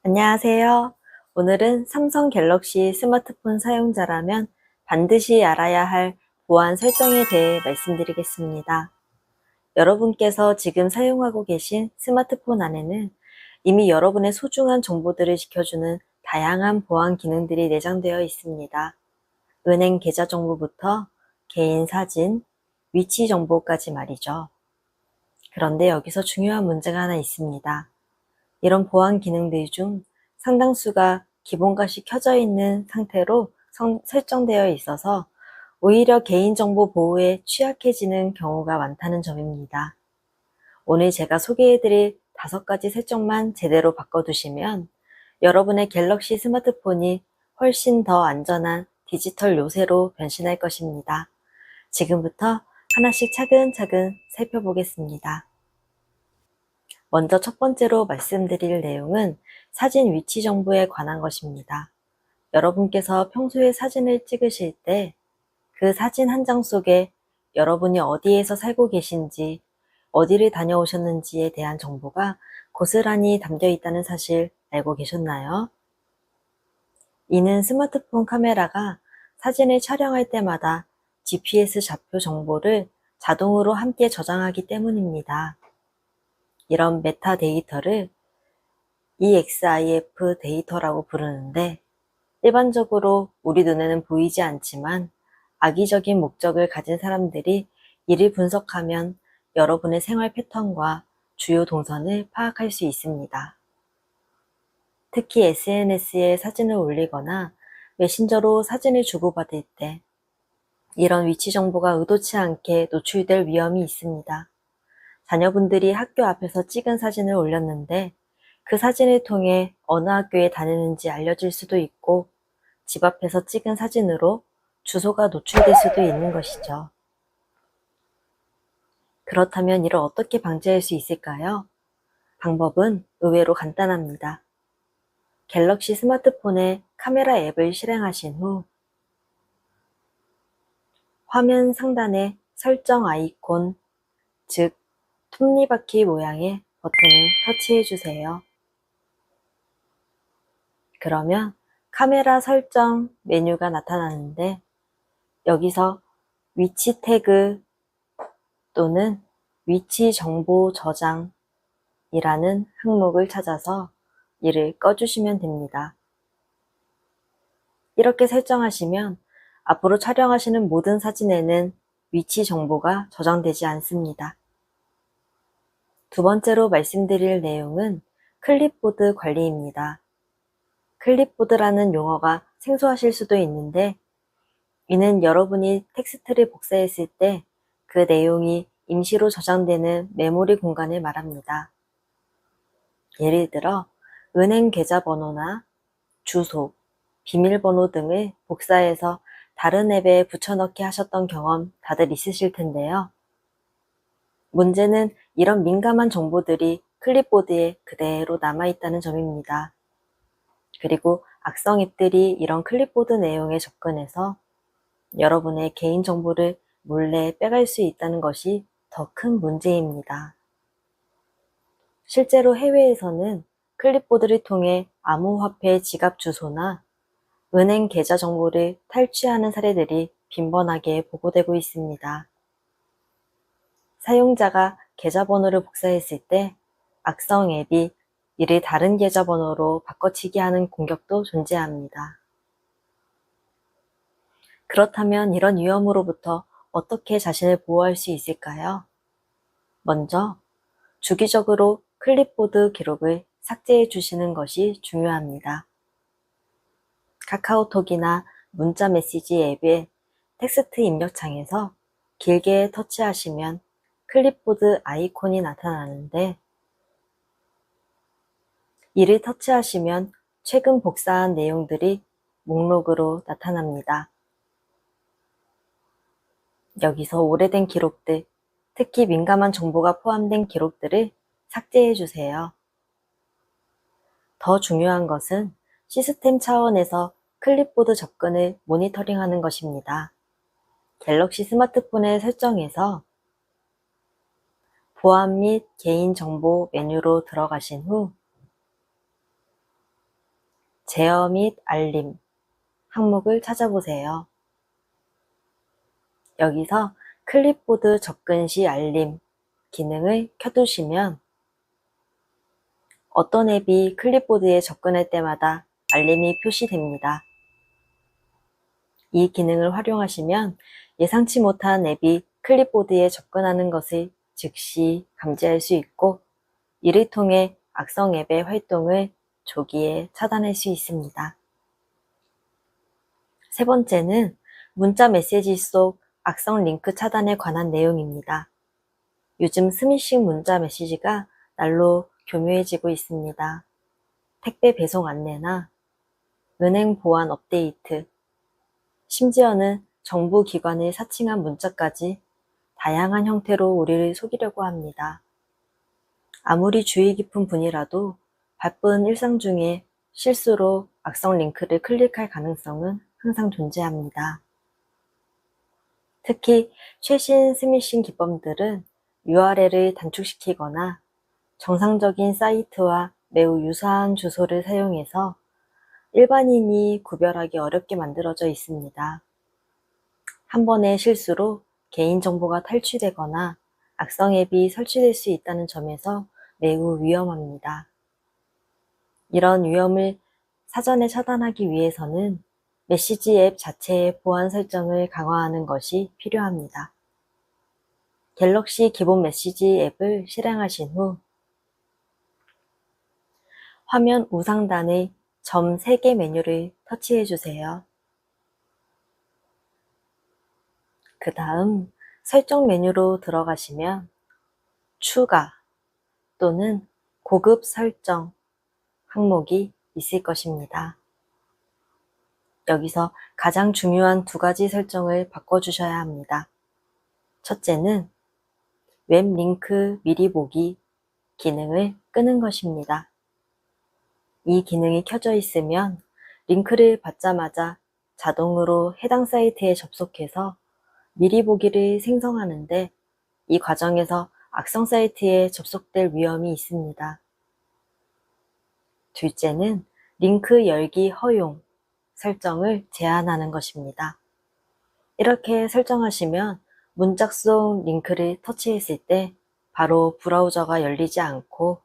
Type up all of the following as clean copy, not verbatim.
안녕하세요. 오늘은 삼성 갤럭시 스마트폰 사용자라면 반드시 알아야 할 보안 설정에 대해 말씀드리겠습니다. 여러분께서 지금 사용하고 계신 스마트폰 안에는 이미 여러분의 소중한 정보들을 지켜주는 다양한 보안 기능들이 내장되어 있습니다. 은행 계좌 정보부터 개인 사진, 위치 정보까지 말이죠. 그런데 여기서 중요한 문제가 하나 있습니다. 이런 보안 기능들 중 상당수가 기본값이 켜져 있는 상태로 설정되어 있어서 오히려 개인정보 보호에 취약해지는 경우가 많다는 점입니다. 오늘 제가 소개해드릴 5가지 설정만 제대로 바꿔두시면 여러분의 갤럭시 스마트폰이 훨씬 더 안전한 디지털 요새로 변신할 것입니다. 지금부터 하나씩 차근차근 살펴보겠습니다. 먼저 첫 번째로 말씀드릴 내용은 사진 위치 정보에 관한 것입니다. 여러분께서 평소에 사진을 찍으실 때 그 사진 한 장 속에 여러분이 어디에서 살고 계신지, 어디를 다녀오셨는지에 대한 정보가 고스란히 담겨 있다는 사실 알고 계셨나요? 이는 스마트폰 카메라가 사진을 촬영할 때마다 GPS 좌표 정보를 자동으로 함께 저장하기 때문입니다. 이런 메타 데이터를 EXIF 데이터라고 부르는데 일반적으로 우리 눈에는 보이지 않지만 악의적인 목적을 가진 사람들이 이를 분석하면 여러분의 생활 패턴과 주요 동선을 파악할 수 있습니다. 특히 SNS에 사진을 올리거나 메신저로 사진을 주고받을 때 이런 위치 정보가 의도치 않게 노출될 위험이 있습니다. 자녀분들이 학교 앞에서 찍은 사진을 올렸는데 그 사진을 통해 어느 학교에 다니는지 알려질 수도 있고 집 앞에서 찍은 사진으로 주소가 노출될 수도 있는 것이죠. 그렇다면 이를 어떻게 방지할 수 있을까요? 방법은 의외로 간단합니다. 갤럭시 스마트폰에 카메라 앱을 실행하신 후 화면 상단에 설정 아이콘, 즉 톱니바퀴 모양의 버튼을 터치해 주세요. 그러면 카메라 설정 메뉴가 나타나는데 여기서 위치 태그 또는 위치 정보 저장이라는 항목을 찾아서 이를 꺼주시면 됩니다. 이렇게 설정하시면 앞으로 촬영하시는 모든 사진에는 위치 정보가 저장되지 않습니다. 두 번째로 말씀드릴 내용은 클립보드 관리입니다. 클립보드라는 용어가 생소하실 수도 있는데 이는 여러분이 텍스트를 복사했을 때 그 내용이 임시로 저장되는 메모리 공간을 말합니다. 예를 들어 은행 계좌번호나 주소, 비밀번호 등을 복사해서 다른 앱에 붙여넣기 하셨던 경험 다들 있으실 텐데요. 문제는 이런 민감한 정보들이 클립보드에 그대로 남아있다는 점입니다. 그리고 악성 앱들이 이런 클립보드 내용에 접근해서 여러분의 개인정보를 몰래 빼갈 수 있다는 것이 더 큰 문제입니다. 실제로 해외에서는 클립보드를 통해 암호화폐 지갑 주소나 은행 계좌 정보를 탈취하는 사례들이 빈번하게 보고되고 있습니다. 사용자가 계좌번호를 복사했을 때 악성 앱이 이를 다른 계좌번호로 바꿔치기 하는 공격도 존재합니다. 그렇다면 이런 위험으로부터 어떻게 자신을 보호할 수 있을까요? 먼저 주기적으로 클립보드 기록을 삭제해 주시는 것이 중요합니다. 카카오톡이나 문자 메시지 앱의 텍스트 입력창에서 길게 터치하시면 클립보드 아이콘이 나타나는데 이를 터치하시면 최근 복사한 내용들이 목록으로 나타납니다. 여기서 오래된 기록들, 특히 민감한 정보가 포함된 기록들을 삭제해 주세요. 더 중요한 것은 시스템 차원에서 클립보드 접근을 모니터링하는 것입니다. 갤럭시 스마트폰의 설정에서 보안 및 개인정보 메뉴로 들어가신 후 제어 및 알림 항목을 찾아보세요. 여기서 클립보드 접근 시 알림 기능을 켜두시면 어떤 앱이 클립보드에 접근할 때마다 알림이 표시됩니다. 이 기능을 활용하시면 예상치 못한 앱이 클립보드에 접근하는 것을 즉시 감지할 수 있고, 이를 통해 악성 앱의 활동을 조기에 차단할 수 있습니다. 세 번째는 문자 메시지 속 악성 링크 차단에 관한 내용입니다. 요즘 스미싱 문자 메시지가 날로 교묘해지고 있습니다. 택배 배송 안내나 은행 보안 업데이트, 심지어는 정부 기관을 사칭한 문자까지 다양한 형태로 우리를 속이려고 합니다. 아무리 주의 깊은 분이라도 바쁜 일상 중에 실수로 악성 링크를 클릭할 가능성은 항상 존재합니다. 특히 최신 스미싱 기법들은 URL을 단축시키거나 정상적인 사이트와 매우 유사한 주소를 사용해서 일반인이 구별하기 어렵게 만들어져 있습니다. 한 번의 실수로 개인정보가 탈취되거나 악성 앱이 설치될 수 있다는 점에서 매우 위험합니다. 이런 위험을 사전에 차단하기 위해서는 메시지 앱 자체의 보안 설정을 강화하는 것이 필요합니다. 갤럭시 기본 메시지 앱을 실행하신 후 화면 우상단의 점 3개 메뉴를 터치해 주세요. 그 다음 설정 메뉴로 들어가시면 추가 또는 고급 설정 항목이 있을 것입니다. 여기서 가장 중요한 2가지 설정을 바꿔주셔야 합니다. 첫째는 웹 링크 미리 보기 기능을 끄는 것입니다. 이 기능이 켜져 있으면 링크를 받자마자 자동으로 해당 사이트에 접속해서 미리 보기를 생성하는데, 이 과정에서 악성 사이트에 접속될 위험이 있습니다. 둘째는 링크 열기 허용 설정을 제한하는 것입니다. 이렇게 설정하시면 문짝 속 링크를 터치했을 때 바로 브라우저가 열리지 않고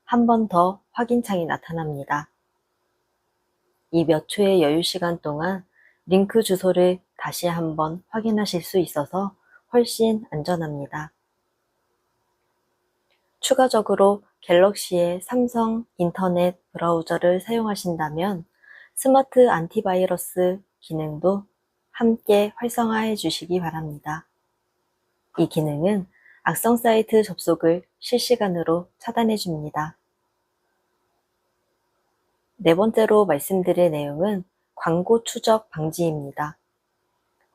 한 번 더 확인창이 나타납니다. 이 몇 초의 여유 시간 동안 링크 주소를 다시 한번 확인하실 수 있어서 훨씬 안전합니다. 추가적으로 갤럭시의 삼성 인터넷 브라우저를 사용하신다면 스마트 안티바이러스 기능도 함께 활성화해 주시기 바랍니다. 이 기능은 악성 사이트 접속을 실시간으로 차단해 줍니다. 네 번째로 말씀드릴 내용은 광고 추적 방지입니다.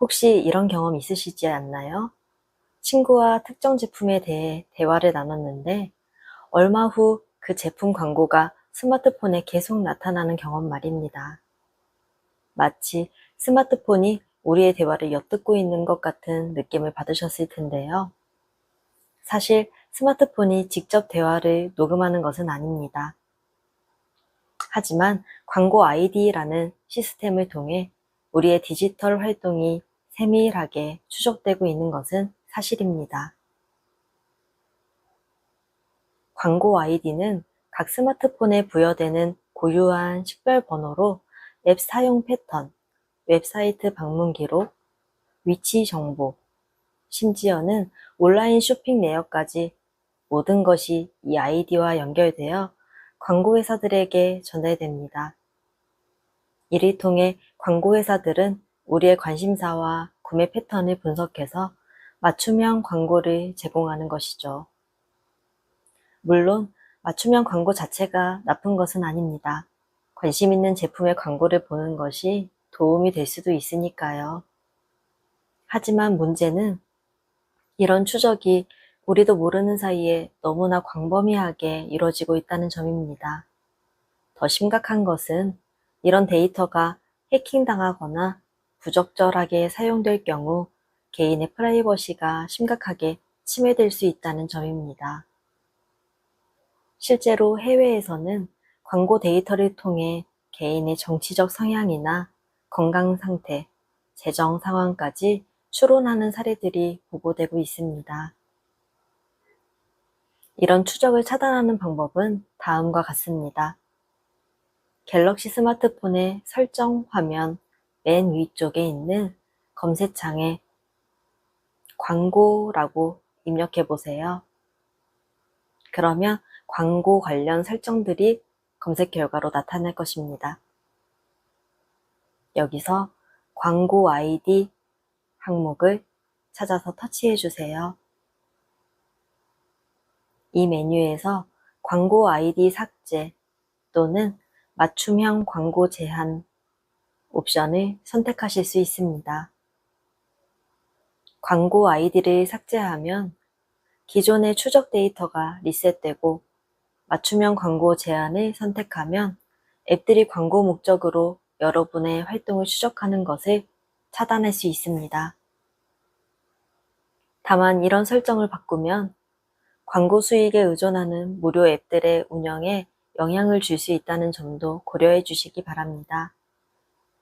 혹시 이런 경험 있으시지 않나요? 친구와 특정 제품에 대해 대화를 나눴는데 얼마 후 그 제품 광고가 스마트폰에 계속 나타나는 경험 말입니다. 마치 스마트폰이 우리의 대화를 엿듣고 있는 것 같은 느낌을 받으셨을 텐데요. 사실 스마트폰이 직접 대화를 녹음하는 것은 아닙니다. 하지만 광고 아이디라는 시스템을 통해 우리의 디지털 활동이 세밀하게 추적되고 있는 것은 사실입니다. 광고 아이디는 각 스마트폰에 부여되는 고유한 식별 번호로 앱 사용 패턴, 웹사이트 방문 기록, 위치 정보, 심지어는 온라인 쇼핑 내역까지 모든 것이 이 아이디와 연결되어 광고회사들에게 전달됩니다. 이를 통해 광고회사들은 우리의 관심사와 구매 패턴을 분석해서 맞춤형 광고를 제공하는 것이죠. 물론 맞춤형 광고 자체가 나쁜 것은 아닙니다. 관심 있는 제품의 광고를 보는 것이 도움이 될 수도 있으니까요. 하지만 문제는 이런 추적이 우리도 모르는 사이에 너무나 광범위하게 이루어지고 있다는 점입니다. 더 심각한 것은 이런 데이터가 해킹당하거나 부적절하게 사용될 경우 개인의 프라이버시가 심각하게 침해될 수 있다는 점입니다. 실제로 해외에서는 광고 데이터를 통해 개인의 정치적 성향이나 건강 상태, 재정 상황까지 추론하는 사례들이 보고되고 있습니다. 이런 추적을 차단하는 방법은 다음과 같습니다. 갤럭시 스마트폰의 설정 화면 맨 위쪽에 있는 검색창에 광고라고 입력해 보세요. 그러면 광고 관련 설정들이 검색 결과로 나타날 것입니다. 여기서 광고 아이디 항목을 찾아서 터치해 주세요. 이 메뉴에서 광고 아이디 삭제 또는 맞춤형 광고 제한 옵션을 선택하실 수 있습니다. 광고 아이디를 삭제하면 기존의 추적 데이터가 리셋되고 맞춤형 광고 제한을 선택하면 앱들이 광고 목적으로 여러분의 활동을 추적하는 것을 차단할 수 있습니다. 다만 이런 설정을 바꾸면 광고 수익에 의존하는 무료 앱들의 운영에 영향을 줄 수 있다는 점도 고려해 주시기 바랍니다.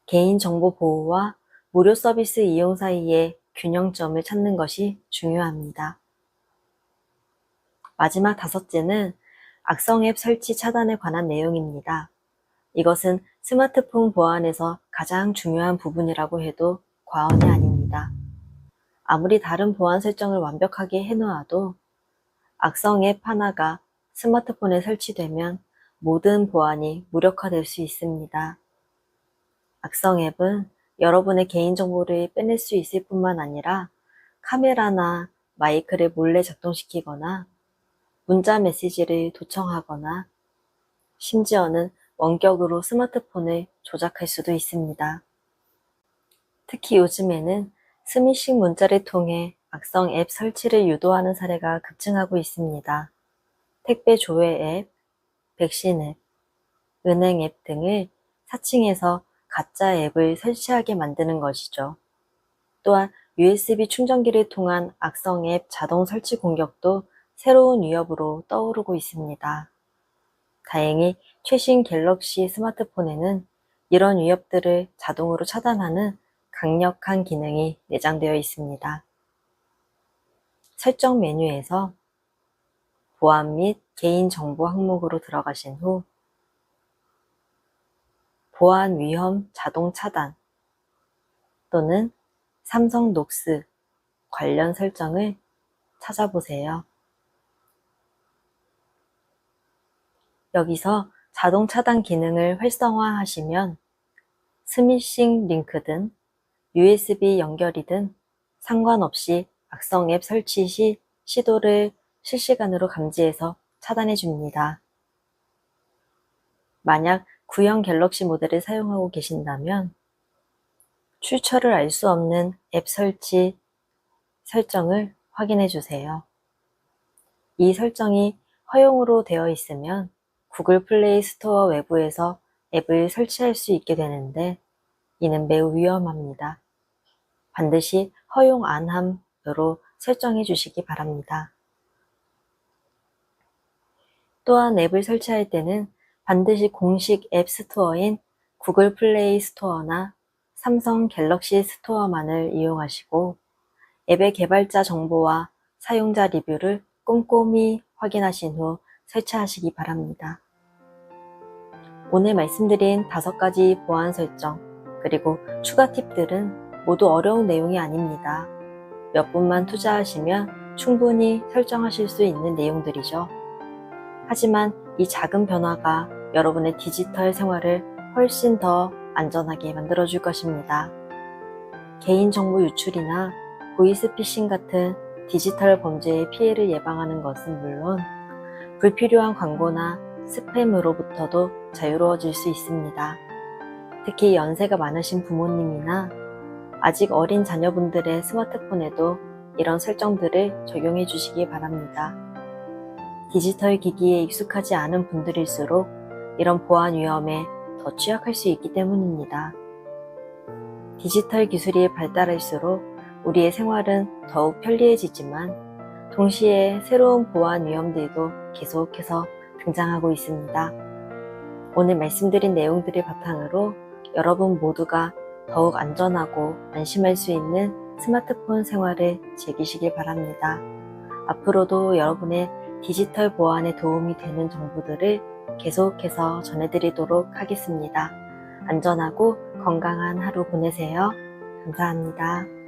개인정보 보호와 무료 서비스 이용 사이의 균형점을 찾는 것이 중요합니다. 마지막 5째는 악성 앱 설치 차단에 관한 내용입니다. 이것은 스마트폰 보안에서 가장 중요한 부분이라고 해도 과언이 아닙니다. 아무리 다른 보안 설정을 완벽하게 해놓아도 악성 앱 하나가 스마트폰에 설치되면 모든 보안이 무력화될 수 있습니다. 악성 앱은 여러분의 개인정보를 빼낼 수 있을 뿐만 아니라 카메라나 마이크를 몰래 작동시키거나 문자 메시지를 도청하거나 심지어는 원격으로 스마트폰을 조작할 수도 있습니다. 특히 요즘에는 스미싱 문자를 통해 악성 앱 설치를 유도하는 사례가 급증하고 있습니다. 택배 조회 앱, 백신 앱, 은행 앱 등을 사칭해서 가짜 앱을 설치하게 만드는 것이죠. 또한 USB 충전기를 통한 악성 앱 자동 설치 공격도 새로운 위협으로 떠오르고 있습니다. 다행히 최신 갤럭시 스마트폰에는 이런 위협들을 자동으로 차단하는 강력한 기능이 내장되어 있습니다. 설정 메뉴에서 보안 및 개인정보 항목으로 들어가신 후 보안 위험 자동 차단 또는 삼성 녹스 관련 설정을 찾아보세요. 여기서 자동 차단 기능을 활성화하시면 스미싱 링크든 USB 연결이든 상관없이 악성 앱 설치 시 시도를 실시간으로 감지해서 차단해 줍니다. 만약 구형 갤럭시 모델을 사용하고 계신다면 출처를 알 수 없는 앱 설치 설정을 확인해 주세요. 이 설정이 허용으로 되어 있으면 구글 플레이 스토어 외부에서 앱을 설치할 수 있게 되는데 이는 매우 위험합니다. 반드시 허용 안함으로 설정해 주시기 바랍니다. 또한 앱을 설치할 때는 반드시 공식 앱 스토어인 구글 플레이 스토어나 삼성 갤럭시 스토어만을 이용하시고 앱의 개발자 정보와 사용자 리뷰를 꼼꼼히 확인하신 후 설치하시기 바랍니다. 오늘 말씀드린 5가지 보안 설정 그리고 추가 팁들은 모두 어려운 내용이 아닙니다. 몇 분만 투자하시면 충분히 설정하실 수 있는 내용들이죠. 하지만 이 작은 변화가 여러분의 디지털 생활을 훨씬 더 안전하게 만들어줄 것입니다. 개인정보 유출이나 보이스피싱 같은 디지털 범죄의 피해를 예방하는 것은 물론 불필요한 광고나 스팸으로부터도 자유로워질 수 있습니다. 특히 연세가 많으신 부모님이나 아직 어린 자녀분들의 스마트폰에도 이런 설정들을 적용해 주시기 바랍니다. 디지털 기기에 익숙하지 않은 분들일수록 이런 보안 위험에 더 취약할 수 있기 때문입니다. 디지털 기술이 발달할수록 우리의 생활은 더욱 편리해지지만 동시에 새로운 보안 위험들도 계속해서 등장하고 있습니다. 오늘 말씀드린 내용들을 바탕으로 여러분 모두가 더욱 안전하고 안심할 수 있는 스마트폰 생활을 즐기시길 바랍니다. 앞으로도 여러분의 디지털 보안에 도움이 되는 정보들을 계속해서 전해드리도록 하겠습니다. 안전하고 건강한 하루 보내세요. 감사합니다.